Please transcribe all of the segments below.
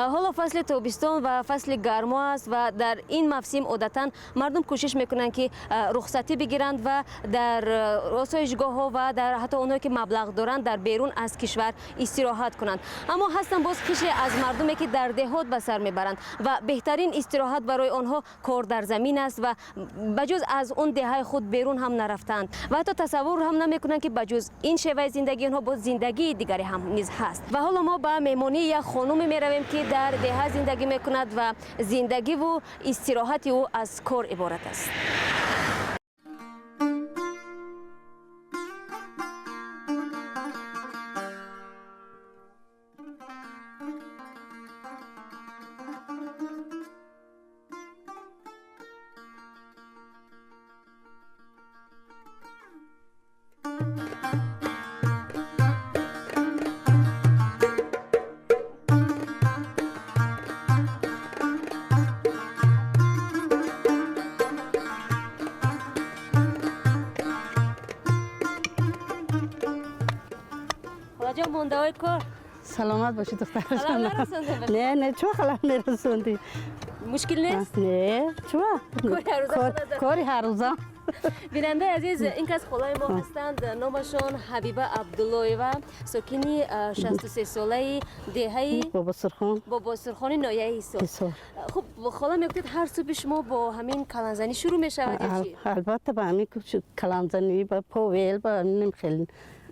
حالا فصل تابستان و فصل گرما است و در این موسم عادتاً مردم کوشش میکنند که رخصتی بگیرند و در آسایشگاه ها و در حتی اونایی که مبلغ دارند در بیرون از کشور استراحت کنند. اما هستن باز کشی از مردمی که در دهات به سر میبرند و بهترین استراحت برای آنها کار در زمین است و بجز از اون دهه خود بیرون هم نرفتند و حتی تصور هم نمیکنند که بجز این شیوه زندگی آنها با زندگی دیگری هم نیز هست. و حالا ما به مهمانی یک خانم میرویم که در دهه زندگی میکند و زندگی و استراحت او از کار عبارت است. مونده کار سلامت باشی دختر جان. نه نه چه خلم نرسوندی؟ مشکل نیست؟ نه چه؟ کاری هر روزا. بیننده عزیز این که از خالای ما هستند، نامشان حبیبه عبدالله و ساکنی 63 ساله دهه بابا سرخان نایه ایسا. خب خالا میگفتید هر صبح شما با همین کلانزنی شروع میشود یا چی؟ البته با همین کلانزنی با پاویل با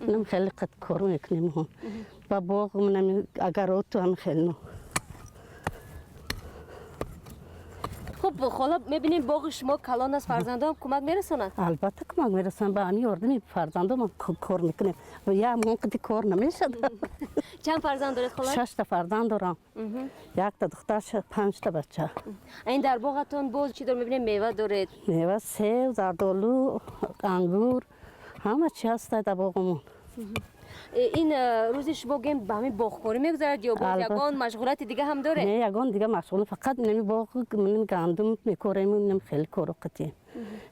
نمیخیلی قد کارو میکنیم هم با باغ من اگر تو هم خیلی. خب خالا میبینیم باغ شما کلان است، فرزندان کمک میرسونن؟ البته کمک میرسونن، با همین یاردم فرزندان کار میکنیم و یا همون قدی کار نمیشد. چند فرزند دارید خالا؟ 6 تا فرزند دارم. یک تا دختر 5 تا بچه. این در باغتون باز چی دار میبینیم؟ میوه دارید؟ میوه سیب، زردآلو، انگور، همه چی هست در باغمون. این روز شما گیم به همین باغکاری میگذرد یا باز یگان مشغولیت دیگه هم داره؟ نه یگان دیگه مشغول، فقط نمی باغ من گندم میکاریم، نمی خیلی کارو قطعی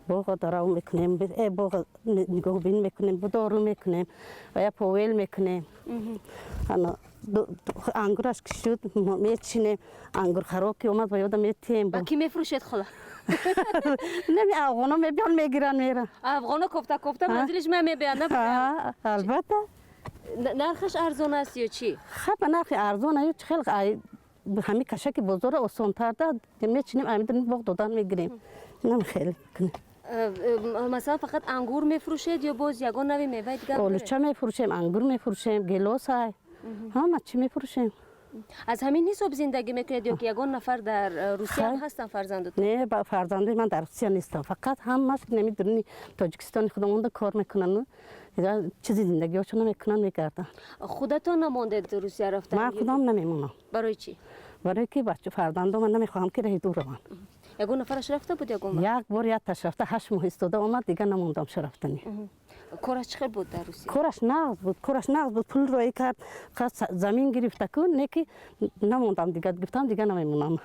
باغ دارو میکنیم، باغ نگاه بین میکنیم، دارو میکنیم و یا پاویل میکنیم. انگورش که شد میچینیم، انگور خراب که اومد و یادم میتیم. با کی میفروشید خلا؟ نمی افغانا میبیان میگیرن میرن. افغانا کوفته منزلش میبیان؟ البته. نرخش ارزان است یا چی؟ خب نرخ ارزان است، خیلی همین کشک بازار آسان تر داد میچینیم، همین باغ دادن میگیریم. نمی خیلی کنیم. مثلا فقط انگور میفروشید یا باز یگان نوی میوه دیگه؟ آلوچه میفروشیم، انگور میفروشیم، گیلاس های همه چی میفروشیم. از همین حساب زندگی میکنید یا که یگان نفر در روسیه هم هستن فرزندتون؟ نه با فرزندای من در روسیه نیستم، فقط همش نمیدونی تاجیکستان خودمون کار میکنن، چیزی زندگیشون میکنن میکردن. خودتون نموندید روسیه رفتن؟ من خودم نمیمونم. برای چی؟ برای که بچه فرزندام من نمیخوام که راه دور روم. یگان نفرش رفته بود یگان؟ یک بار یک تاش رفته 8 ماه استاده اومد دیگه نموندم رفتنی. کارش چقدر بود در روسیه؟ کارش نقد بود، پول روی کرد، زمین گرفته کن نکی نموندم دیگه، گفتم دیگه نمیمونم.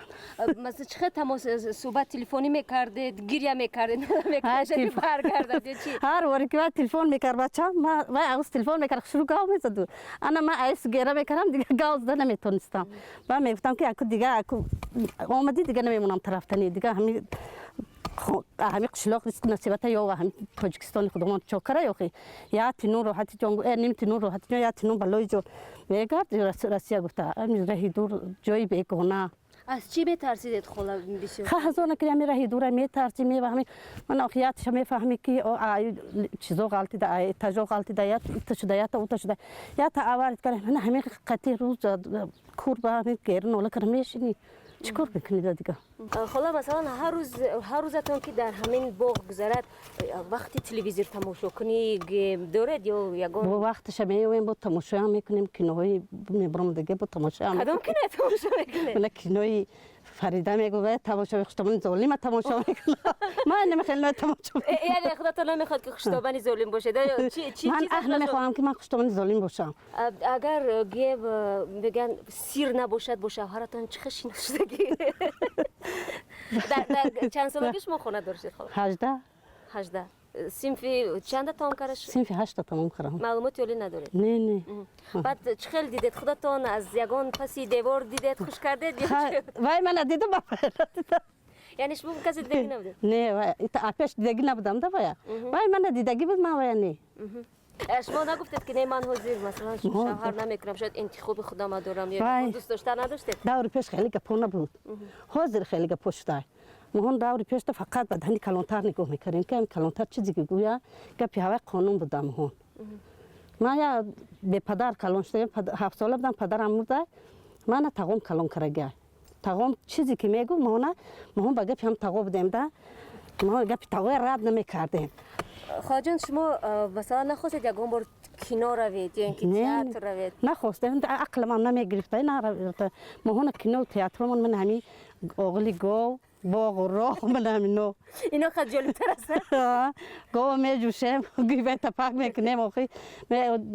مثلا چقدر تماس صحبت تلفنی میکردید، گریه میکردید، نمیکردید برگردید چی؟ هر وقتی که تلفن میکرد بچه ما از تلفن میکرد شروع گاو میزد. انا ما ایس گیره میکردم دیگه گاو زدن نمیتونستم. من میگفتم که اكو دیگه اكو اومدی دیگه نمیمونم طرفتنی دیگه همین قشلاق ریسک نصیبت یا همین تاجیکستان خودمون چوکره یا خی یا تینون راحتی جنگو نیم تینون راحتی یا تینون بالای جو میگرد روسیه گفته امروز راهی دور جایی بیگانه. از چی میترسید خلا بسیار؟ هزار نکریم راهی دور میترسیم میفهمی من آخیاتش میفهمی که چیزا غلطی ده تجا غلطی ده یا تشدیات او تشدیات یا تعاورد کنه من همین قطعی روز کور به همین گرن ولی کرمیشی چیکار میکنید دیگه؟ خلا مثلا هر روزتون که در همین باغ گذرد وقتی تلویزیون تماشا کنی دارد یا یگان؟ با وقتش میویم با تماشا میکنیم کینوی میبرم دیگه با تماشا. کدام کینه تماشا میکنه؟ من کینوی فریده میگه تماشا خشتابانی ظالم تماشا میکنه. من نمیخوام تماشا. یعنی خودتون نمیخواد که خشتابانی ظالم باشه؟ چی من نمیخوام که من خشتابانی ظالم باشم. اگر بگن سیر نباشد با شوهرتون چه خشی نشدگی؟ در چند سالگی شما خونه داشتید خاله؟ 18. صنفی چند تام کارش؟ صنف 8 تمام کردم. معلومات ولی ندارید. نه. بعد چه خیلی دیدید خودتون از یگان پسی دیوار دیدید خوش کردید یا چه؟ وای من دیدم یعنی شما کسی دیگه نبودید؟ نه وای آپش دیگه نبودم دا وای من دیدگی بود ما وای نه. شما نگفتید که نه من حاضر مثلا شوهر نمیکنم شاید انتخاب خودم دارم یا دوست داشتن نداشتید؟ دور پیش خیلی گپونه بود. حاضر خیلی گپشتای. مهون دور پیش تا فقط بدنی کلانتر نگاه میکردیم که کلانتر چیزی که گویا گپی هوا قانون بودم مهون. من یا به پدر کلان شدم 7 ساله بودم پدرم مرده من تقوم کلان کرده. تقوم چیزی که میگو مهون با گپی هم تقوم بودیم ده ما گپی تقوی رد نمیکردیم. خواجان شما مثلا نخواستید یکم بار کینو روید یا اینکه تئاتر روید؟ نخواستم عقل من نمیگرفته نه مهون کینو تئاتر من همین اوغلی گو باغ و راه من همینو اینا خیلی جالب‌تر است. گو میجوشم گیبه تپاک میکنیم آخی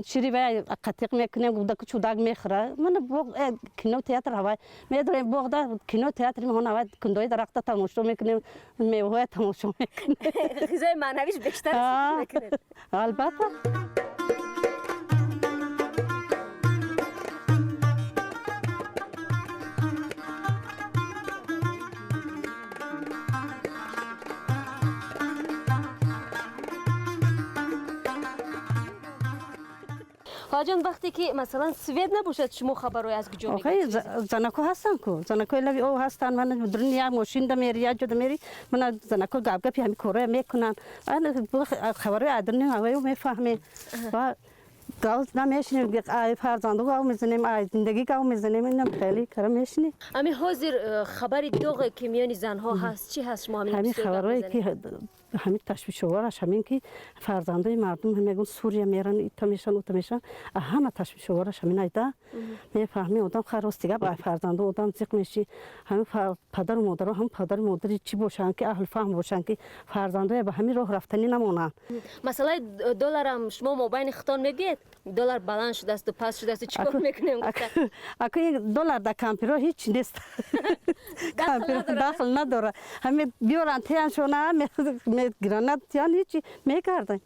شیری به قطیق میکنیم گودا که چوداگ میخوره من باغ کینو تئاتر هوای میداریم باغ دا کینو تئاتر مهون هوای کندوی درخت تماشا میکنیم میوه تماشا میکنیم غذای معنویش بیشتر است میکنید. البته خواجان وقتی که مثلا سوید نباشد شما خبرای از کجا میگید؟ آخه زنکو هستن کو زنکو لوی او هستن من دنیا ماشین دمیری یا جد میری من زنکو گاب گپی همین کاره میکنن من خبرای ادرنی هوای میفهمی و گاز نمیشنیم ای فرزندو گاو میزنیم ای زندگی گاو میزنیم اینم خیلی کارا میشنی همین حاضر خبری دوغ که میانی زنها هست چی هست شما همین خبرایی که همین تشویش آورش همین که فرزندای مردم میگن سوریه میرن ایتا میشن همه تشویش آورش همین ایدا میفهمی آدم خراستیگه با فرزند آدم زیق میشی همین پدر و مادر هم پدر و مادری چی باشن که اهل فهم باشن که فرزندای به همین راه رفتنی نمونن مثلا دلار هم شما مابین خطان میگید دلار بلند شده است و پس شده است چیکار میکنیم اگه دلار در کامپیوتر هیچ نیست کامپیوتر داخل نداره همین بیارن تیان شونه میگیرن تیان هیچی میکردن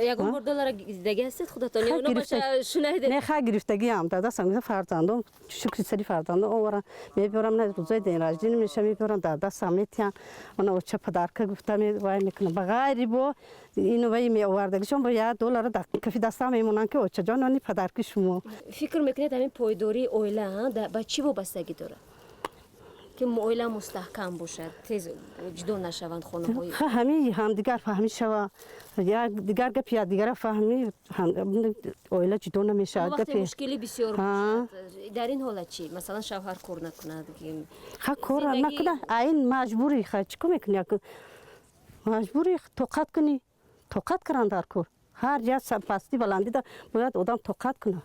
یکم بار دلار دیگه هستید خودتون اونو باشه شنیده نه خا گرفتگی هم دادا سنگ فرزندم شکر سری فرزندم اورا میبرم نه روزای دین راجین میشه میبرم دادا سامیتیان اون چه پدر که گفتم وای میکنه بغیری بو اینو وای می آوردگشون با یا دلار کفی دستم میمونن که اوچه جانانی پدر که شما فکر میکنید همین پایداری اویله با چی وابستگی داره که اویله مستحکم باشد تیز جدا نشوند خانه های همین هم دیگر فهمی شوا یا دیگر گپ یا دیگر فهمی اویله جدا نمیشه وقتی مشکلی بسیار باشد در این حالت چی مثلا شوهر کار نکند خا کار نکنه این مجبوری خا چیکار میکنی مجبوری طاقت کنی طاقت کردن در کار هر جا پستی بلندی دا باید آدم طاقت کنه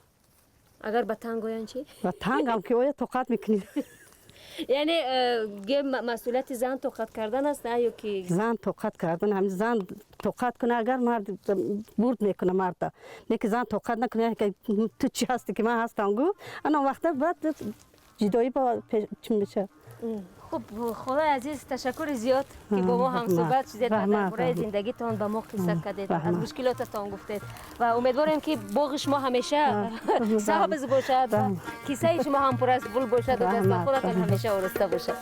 اگر به تنگ آین چی؟ به تنگ هم که باید طاقت میکنی یعنی مسئولیت زن طاقت کردن است نه یا که زن طاقت کردن هم زن طاقت کنه اگر مرد برد میکنه مرد نه که زن طاقت نکنه که تو چی هستی که من هستم گو انا وقتا بعد جدایی با چی میشه خب خدای عزیز تشکر زیاد که با ما هم صحبت شدید و درباره زندگیتان با ما قصه کردید از مشکلاتتان گفتید و امیدوارم که باغ شما همیشه سبز باشد و کیسه شما هم پر از گل باشد و دست خودتان همیشه آراسته باشد